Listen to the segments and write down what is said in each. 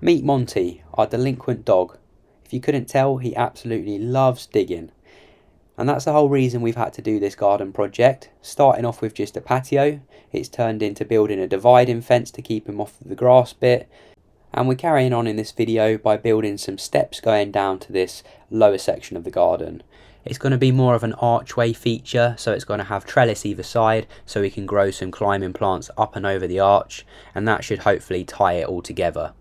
Meet Monty, our delinquent dog. If you couldn't tell, he absolutely loves digging. And that's the whole reason we've had to do this garden project. Starting off with just a patio, it's turned into building a dividing fence to keep him off the grass bit. And we're carrying on in this video by building some steps going down to this lower section of the garden. It's going to be more of an archway feature, so it's going to have trellis either side so we can grow some climbing plants up and over the arch, and that should hopefully tie it all together.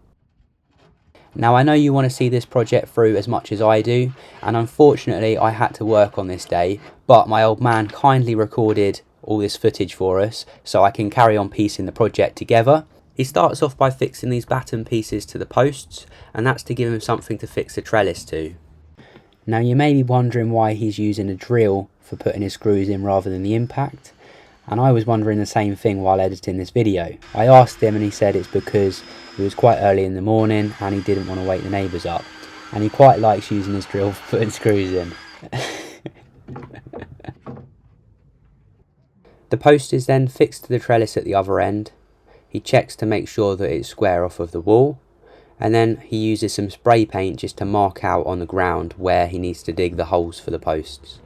Now I know you want to see this project through as much as I do, and unfortunately I had to work on this day, but my old man kindly recorded all this footage for us so I can carry on piecing the project together. He starts off by fixing these batten pieces to the posts, and that's to give him something to fix the trellis to. Now you may be wondering why he's using a drill for putting his screws in rather than the impact, and I was wondering the same thing while editing this video. I asked him and he said it's because it was quite early in the morning and he didn't want to wake the neighbours up, and he quite likes using his drill for putting screws in. The post is then fixed to the trellis at the other end. He checks to make sure that it's square off of the wall, and then he uses some spray paint just to mark out on the ground where he needs to dig the holes for the posts.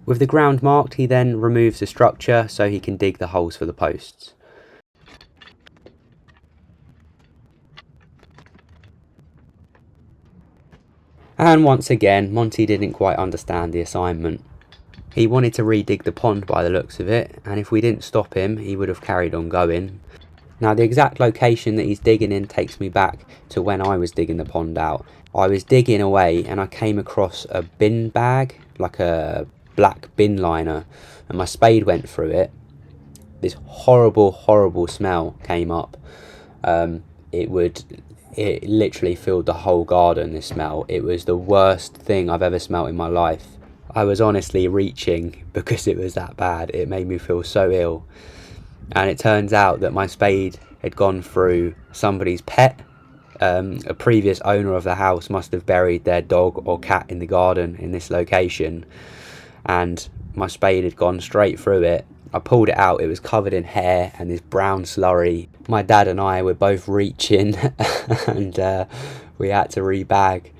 With the ground marked, he then removes the structure so he can dig the holes for the posts. And once again, Monty didn't quite understand the assignment. He wanted to redig the pond by the looks of it, and if we didn't stop him, he would have carried on going. Now the exact location that he's digging in takes me back to when I was digging the pond out. I was digging away and I came across a bin bag, like a black bin liner, and my spade went through it. This horrible smell came up. It literally filled the whole garden, this smell. It was the worst thing I've ever smelled in my life. I was honestly reaching because it was that bad. It made me feel so ill. And it turns out that my spade had gone through somebody's pet. A previous owner of the house must have buried their dog or cat in the garden in this location, and my spade had gone straight through it. I pulled it out, it was covered in hair and this brown slurry. My dad and I were both reaching and we had to rebag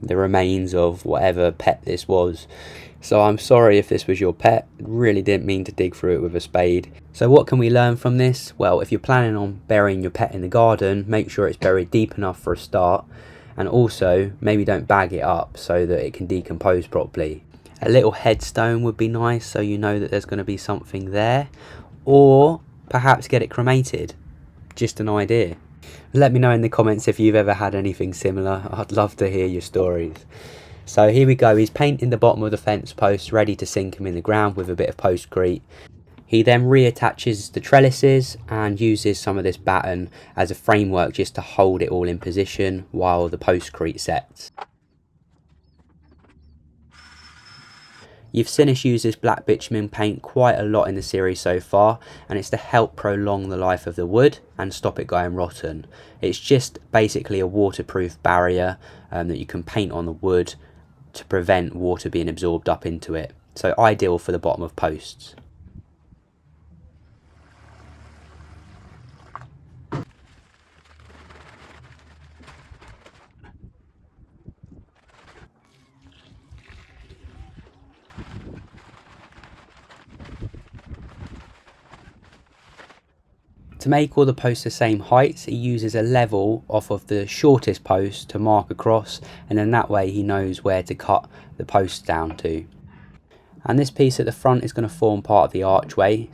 the remains of whatever pet this was. So I'm sorry if this was your pet, really didn't mean to dig through it with a spade. So what can we learn from this? Well, if you're planning on burying your pet in the garden, make sure it's buried deep enough for a start, and also maybe don't bag it up so that it can decompose properly. A little headstone would be nice so you know that there's going to be something there, or perhaps get it cremated. Just an idea. Let me know in the comments if you've ever had anything similar. I'd love to hear your stories. So here we go, he's painting the bottom of the fence post, ready to sink him in the ground with a bit of postcrete. He then reattaches the trellises and uses some of this batten as a framework just to hold it all in position while the postcrete sets. You've seen us use this black bitumen paint quite a lot in the series so far, and it's to help prolong the life of the wood and stop it going rotten. It's just basically a waterproof barrier that you can paint on the wood to prevent water being absorbed up into it. So ideal for the bottom of posts. To make all the posts the same heights, he uses a level off of the shortest post to mark across, and then that way he knows where to cut the posts down to. And this piece at the front is going to form part of the archway.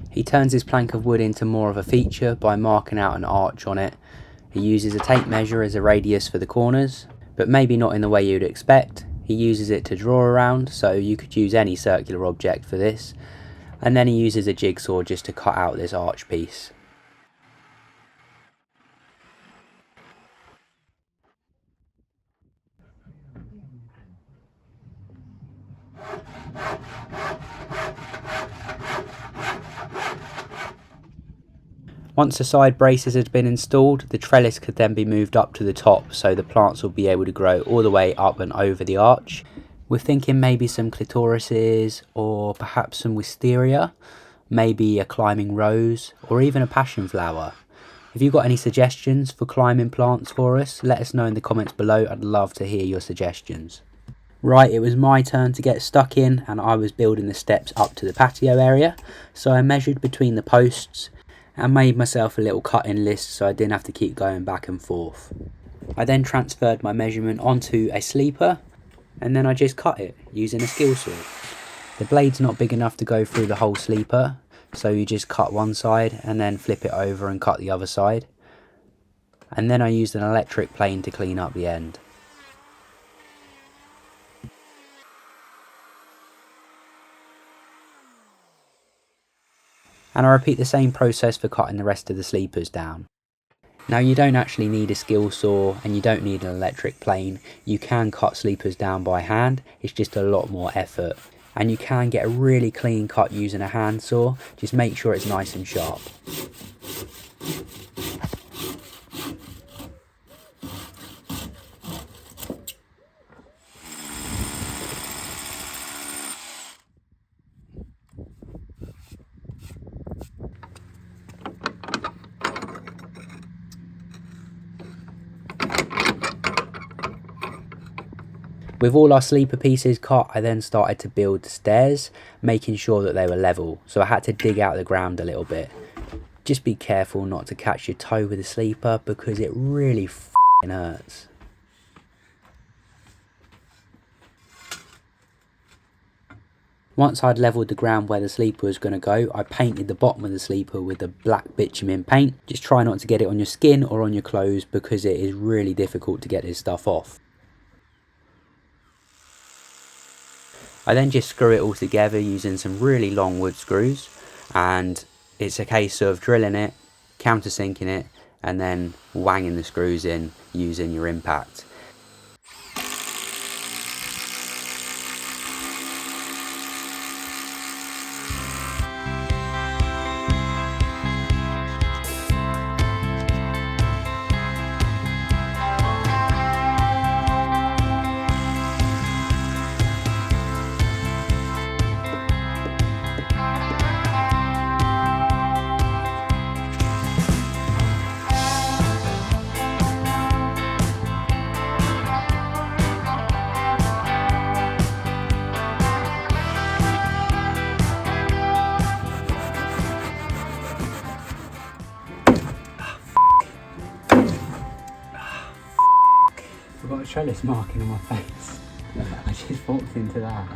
He turns his plank of wood into more of a feature by marking out an arch on it. He uses a tape measure as a radius for the corners, but maybe not in the way you'd expect. He uses it to draw around, so you could use any circular object for this. And then he uses a jigsaw just to cut out this arch piece. Once the side braces had been installed, the trellis could then be moved up to the top so the plants will be able to grow all the way up and over the arch. We're thinking maybe some clitorises, or perhaps some wisteria, maybe a climbing rose, or even a passion flower. If you've got any suggestions for climbing plants for us, let us know in the comments below. I'd love to hear your suggestions. Right, it was my turn to get stuck in, and I was building the steps up to the patio area. So I measured between the posts and made myself a little cutting list so I didn't have to keep going back and forth. I then transferred my measurement onto a sleeper, and then I just cut it using a skill saw. The blade's not big enough to go through the whole sleeper, so you just cut one side and then flip it over and cut the other side. And then I used an electric plane to clean up the end. And I repeat the same process for cutting the rest of the sleepers down. Now, you don't actually need a skill saw and you don't need an electric plane. You can cut sleepers down by hand, it's just a lot more effort. And you can get a really clean cut using a handsaw, just make sure it's nice and sharp. With all our sleeper pieces cut, I then started to build the stairs, making sure that they were level. So I had to dig out the ground a little bit. Just be careful not to catch your toe with the sleeper because it really f***ing hurts. Once I'd levelled the ground where the sleeper was going to go, I painted the bottom of the sleeper with the black bitumen paint. Just try not to get it on your skin or on your clothes because it is really difficult to get this stuff off. I then just screw it all together using some really long wood screws, and it's a case of drilling it, countersinking it, and then wanging the screws in using your impact. I've got a trellis marking on my face. I just walked into that.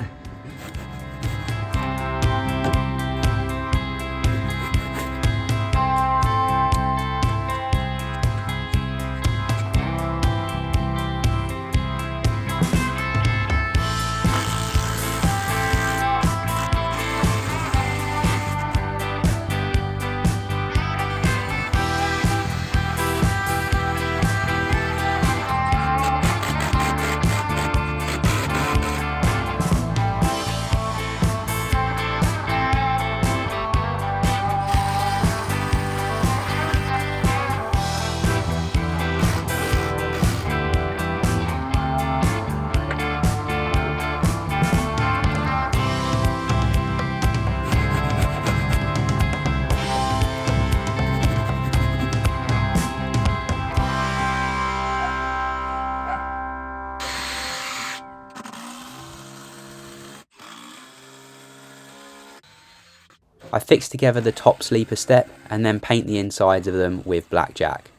I fix together the top sleeper step and then paint the insides of them with blackjack.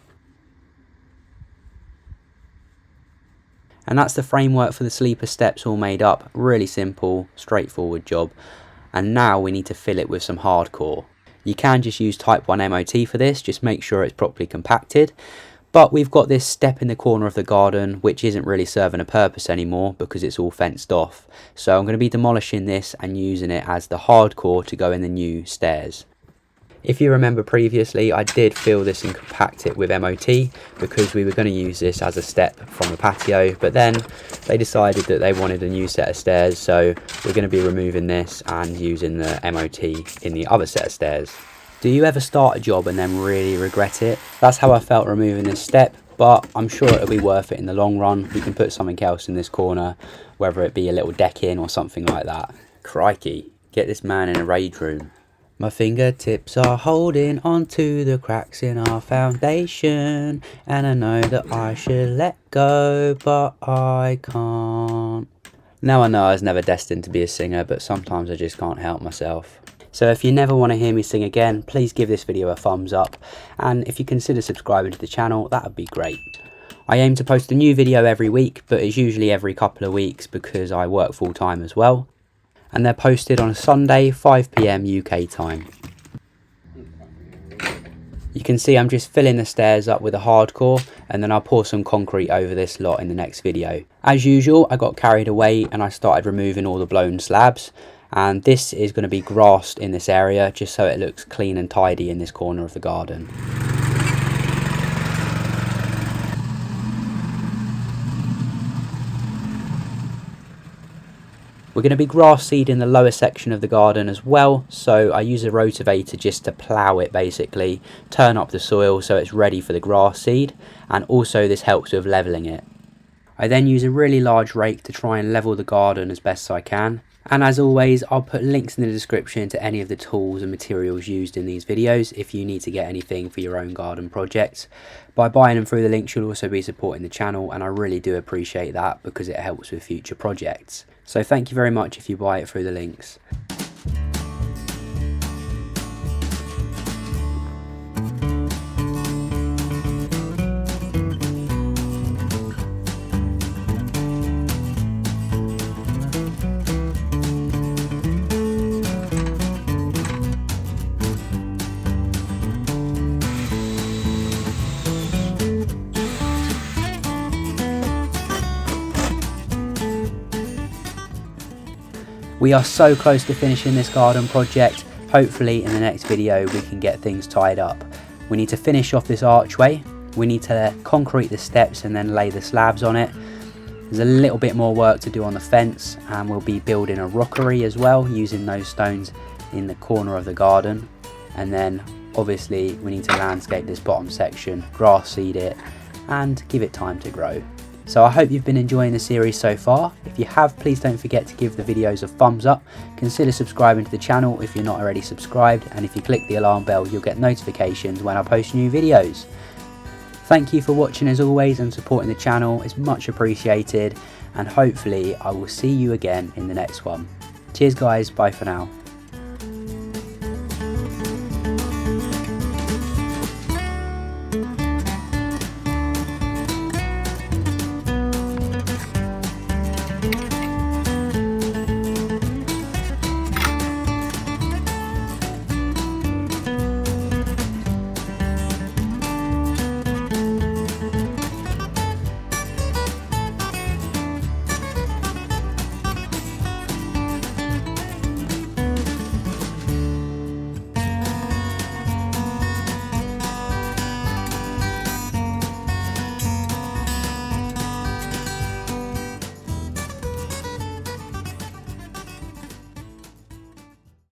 And that's the framework for the sleeper steps all made up. Really simple, straightforward job. And now we need to fill it with some hardcore. You can just use type 1 MOT for this, just make sure it's properly compacted. But we've got this step in the corner of the garden which isn't really serving a purpose anymore because it's all fenced off. So I'm going to be demolishing this and using it as the hardcore to go in the new stairs. If you remember previously, I did fill this and compact it with MOT because we were going to use this as a step from the patio, but then they decided that they wanted a new set of stairs, so we're going to be removing this and using the MOT in the other set of stairs. Do you ever start a job and then really regret it? That's how I felt removing this step, but I'm sure it'll be worth it in the long run. We can put something else in this corner, whether it be a little deck-in or something like that. Crikey, get this man in a raid room. My fingertips are holding onto the cracks in our foundation, and I know that I should let go, but I can't. Now I know I was never destined to be a singer, but sometimes I just can't help myself. So if you never want to hear me sing again, please give this video a thumbs up, and if you consider subscribing to the channel, that would be great. I aim to post a new video every week, but it's usually every couple of weeks because I work full time as well. And they're posted on a Sunday, 5 PM UK time. You can see I'm just filling the stairs up with a hardcore, and then I'll pour some concrete over this lot in the next video. As usual, I got carried away and I started removing all the blown slabs, and this is going to be grassed in this area just so it looks clean and tidy in this corner of the garden. We're going to be grass seeding the lower section of the garden as well, so I use a rotavator just to plough it basically, turn up the soil so it's ready for the grass seed, and also this helps with levelling it. I then use a really large rake to try and level the garden as best I can, and as always I'll put links in the description to any of the tools and materials used in these videos if you need to get anything for your own garden projects. By buying them through the links you'll also be supporting the channel, and I really do appreciate that because it helps with future projects. So thank you very much if you buy it through the links. We are so close to finishing this garden project. Hopefully in the next video we can get things tied up. We need to finish off this archway, we need to concrete the steps and then lay the slabs on it. There's a little bit more work to do on the fence, and we'll be building a rockery as well using those stones in the corner of the garden. And then obviously we need to landscape this bottom section, grass seed it and give it time to grow. So I hope you've been enjoying the series so far. If you have, please don't forget to give the videos a thumbs up. Consider subscribing to the channel if you're not already subscribed, and if you click the alarm bell you'll get notifications when I post new videos. Thank you for watching as always and supporting the channel, it's much appreciated, and hopefully I will see you again in the next one. Cheers guys, bye for now.